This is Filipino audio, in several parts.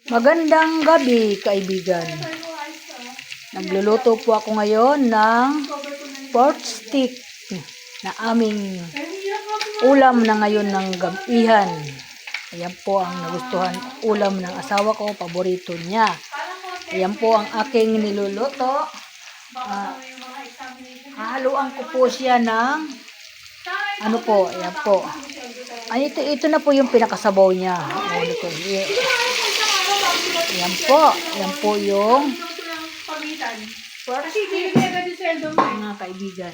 Magandang gabi, kaibigan. Nagluluto po ako ngayon ng pork stick na aming ulam na ngayon ng gabihan. Ayan po ang nagustuhan ulam ng asawa ko, paborito niya. Ayan po ang aking niluluto. Hahaluan ko po siya ng ano po, ayan po. Ay, ito na po yung pinakasabaw niya. Ayan po yung pork stick, mga kaibigan.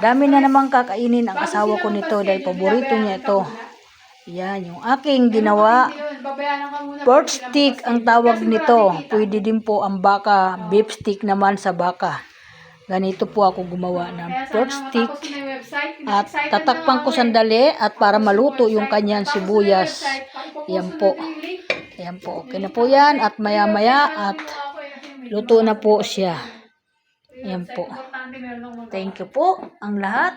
Dami na namang kakainin ang asawa ko nito dahil paborito niya ito. Yan, yung aking ginawa. Pork stick ang tawag nito. Pwede din po ang baka, beef stick naman sa baka. Ganito po ako gumawa ng pork stick. At tatakpan ko sandali at para maluto yung kanyang sibuyas. Yan po. Ayan po. Okay na po yan. At maya maya at luto na po siya. Ayan po. Thank you po ang lahat.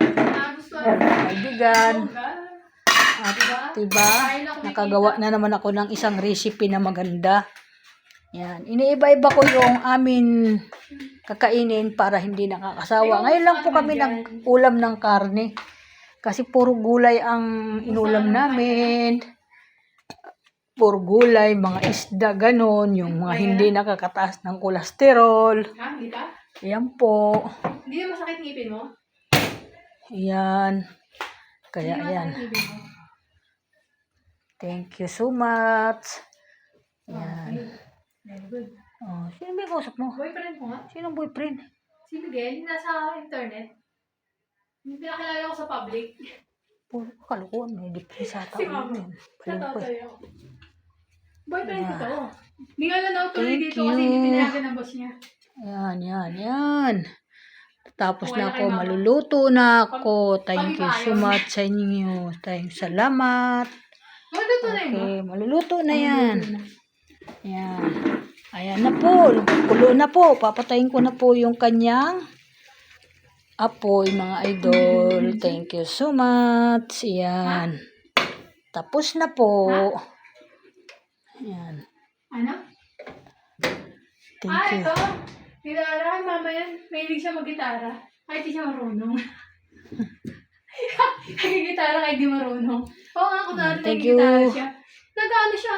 Kaibigan. At diba, nakagawa na naman ako ng isang recipe na maganda. Yan. Iniiba-iba ko yung amin kakainin para hindi nakakasawa. Ngayon lang po kami nag-ulam ng karne. Kasi puro gulay ang inulam namin. Puro gulay, mga isda, ganon. Yung mga hindi nakakataas ng kolesterol. Ayan po. Hindi na masakit ngipin mo? Ayan. Kaya ayan. Thank you so much. Ayan. Very good. Oh, sino ba yung kausap mo? Boyfriend mo nga? Sinong boyfriend? Si Miguel, nasa internet. Hindi pinakilala ko sa public. Puro kalukuhan. May depress sa tao. Si Mama. Sa totoo yun. Boyfriend ko to. Hindi nga lang na-authority dito kasi hindi pinayagan ng boss niya. Yan. Tapos na ako, maluluto na ako. Thank you so much sa inyo. Salamat. Maluluto na yun. Okay, maluluto na yan. Yan. Ayan na po. Kulo na po. Papatayin ko na po yung kanyang apoy, mga idol. Thank you so much. Yan. Tapos na po. Yan. Ano? Thank you. Ito. Gitara. Mama yan. Mahilig siya mag-gitara. Kahit di siya marunong. Gitara kahit di marunong. Oo nga, kung natin Thank nag-gitara you. siya. Nag-ano siya.